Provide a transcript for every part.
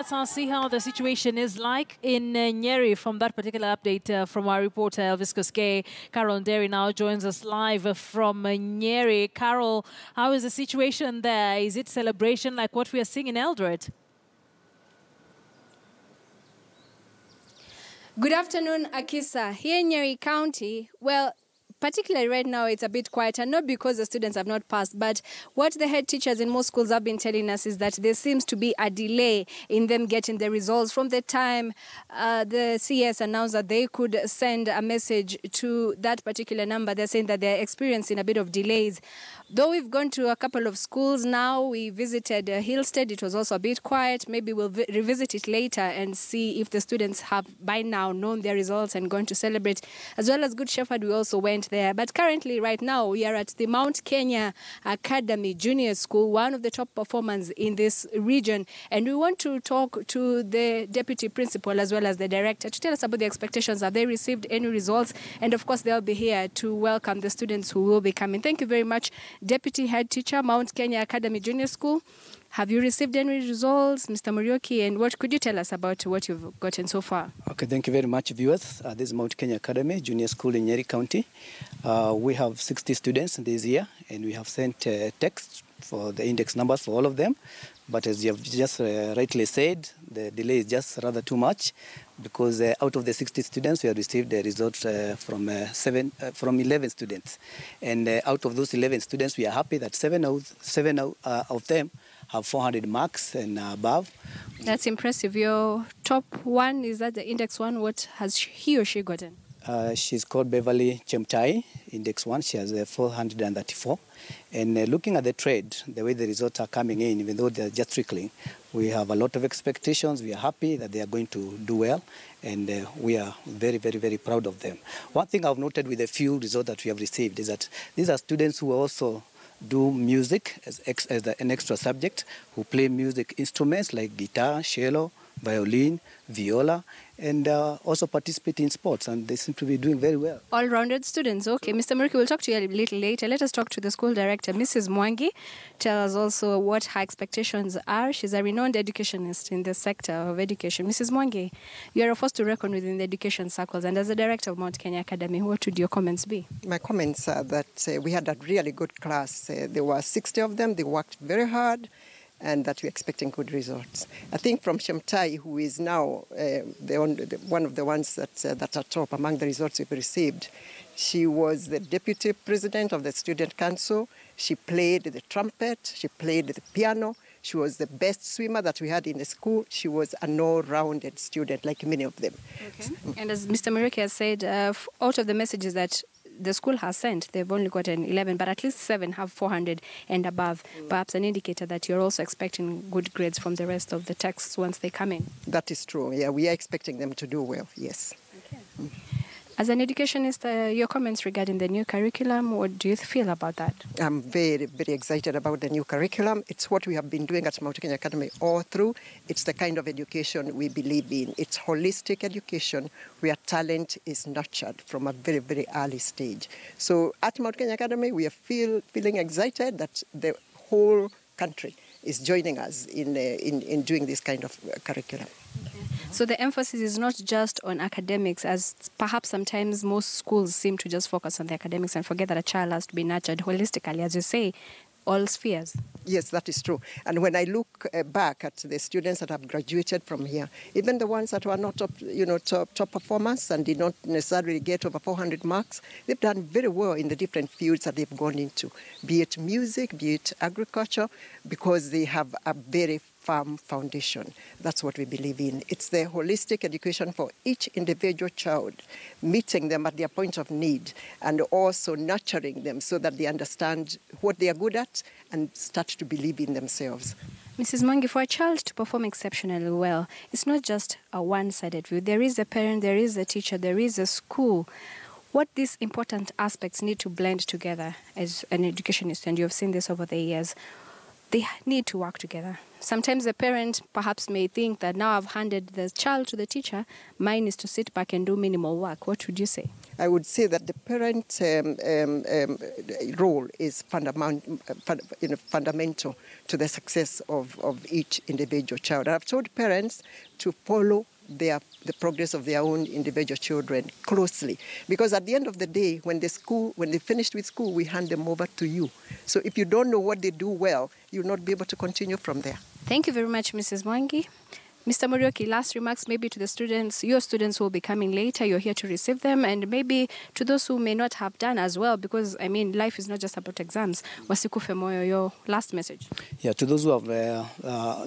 let's now see how the situation is like in Nyeri. From that particular update from our reporter Elvis Koske, Carol Nderi now joins us live from Nyeri. Carol, how is the situation there? Is it celebration like what we are seeing in Eldoret? Good afternoon, Akisa. Here in Nyeri County, well, particularly right now, it's a bit quieter, not because the students have not passed, but what the head teachers in most schools have been telling us is that there seems to be a delay in them getting the results from the time the CS announced that they could send a message to that particular number. They're saying that they're experiencing a bit of delays. Though we've gone to a couple of schools now, we visited Hillstead. It was also a bit quiet. Maybe we'll revisit it later and see if the students have by now known their results and going to celebrate. As well as Good Shepherd, we also went there. But currently, right now, we are at the Mount Kenya Academy Junior School, one of the top performers in this region. And we want to talk to the deputy principal as well as the director to tell us about the expectations. Have they received any results? And of course, they'll be here to welcome the students who will be coming. Thank you very much, Deputy Head Teacher, Mount Kenya Academy Junior School. Have you received any results, Mr. Murioki, and what could you tell us about what you've gotten so far? Okay, thank you very much, viewers. This is Mount Kenya Academy Junior School in Nyeri County. We have 60 students this year, and we have sent text for the index numbers for all of them. But as you have just rightly said, the delay is just rather too much because out of the 60 students, we have received the results from 11 students. And out of those 11 students, we are happy that seven of them have 400 marks and above. That's impressive. Your top one, is that the index one? What has he or she gotten? She's called Beverly Chemtai, index 1. She has 434. And looking at the trade, the way the results are coming in, even though they're just trickling, we have a lot of expectations. We are happy that they are going to do well, and we are very, very, very proud of them. One thing I've noted with the few results that we have received is that these are students who also do music as an extra subject, who play music instruments like guitar, cello, violin, viola, and also participate in sports, and they seem to be doing very well. All-rounded students. Okay, Mr. Muriki, we'll talk to you a little later. Let us talk to the school director, Mrs. Mwangi. Tell us also what her expectations are. She's a renowned educationist in the sector of education. Mrs. Mwangi, you are a force to reckon within the education circles, and as the director of Mount Kenya Academy, what would your comments be? My comments are that we had a really good class. There were 60 of them. They worked very hard, and that we're expecting good results. I think from Chemtai, who is now one of the ones that are top among the results we've received, she was the deputy president of the student council. She played the trumpet, she played the piano. She was the best swimmer that we had in the school. She was an all-rounded student, like many of them. Okay. And as Mr. Muriki has said, out of the messages that the school has sent, they've only gotten 11, but at least 7 have 400 and above. Perhaps an indicator that you're also expecting good grades from the rest of the texts once they come in. That is true. Yeah, we are expecting them to do well, yes. Okay. As an educationist, your comments regarding the new curriculum, what do you feel about that? I'm very, very excited about the new curriculum. It's what we have been doing at Mount Kenya Academy all through. It's the kind of education we believe in. It's holistic education where talent is nurtured from a very, very early stage. So at Mount Kenya Academy, we are feeling excited that the whole country is joining us in doing this kind of curriculum. Okay. So the emphasis is not just on academics, as perhaps sometimes most schools seem to just focus on the academics and forget that a child has to be nurtured holistically, as you say, all spheres. Yes, that is true. And when I look back at the students that have graduated from here, even the ones that were not top performers and did not necessarily get over 400 marks, they've done very well in the different fields that they've gone into, be it music, be it agriculture, because they have a very firm foundation. That's what we believe in. It's the holistic education for each individual child, meeting them at their point of need and also nurturing them so that they understand what they are good at and start to believe in themselves. Mrs. Mwangi, for a child to perform exceptionally well, it's not just a one-sided view. There is a parent, there is a teacher, there is a school. What these important aspects need to blend together as an educationist, and you have seen this over the years, they need to work together. sometimes the parent perhaps may think that now I've handed the child to the teacher, mine is to sit back and do minimal work. What would you say? I would say that the parent role is fundamental to the success of each individual child. I've told parents to follow the progress of their own individual children closely, because at the end of the day, when they finished with school, we hand them over to you. So if you don't know what they do well, you'll not be able to continue from there. Thank you very much, Mrs. Mwangi. Mr. Murioki, last remarks maybe to the students. Your students will be coming later. You're here to receive them. And maybe to those who may not have done as well, because, I mean, life is not just about exams. Wasikufe moyo, your last message. Yeah, to those who have,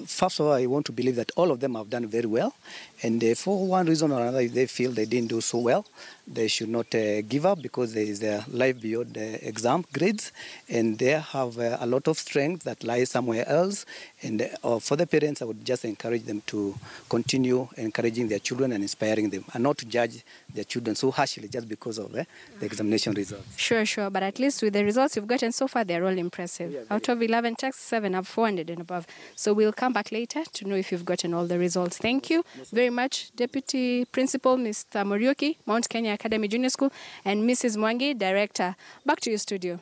first of all, I want to believe that all of them have done very well. And for one reason or another, if they feel they didn't do so well, they should not give up, because there is a life beyond the exam grades. And they have a lot of strength that lies somewhere else. And for the parents, I would just encourage them to continue encouraging their children and inspiring them, and not to judge their children so harshly just because of the examination results. Sure. But at least with the results you've gotten so far, they're all impressive. Yeah, out of 11 texts, 7 have 400 and above. So we'll come back later to know if you've gotten all the results. Thank you very much, Deputy Principal Mr. Murioki, Mount Kenya Academy Junior School, and Mrs. Mwangi, Director. Back to your studio.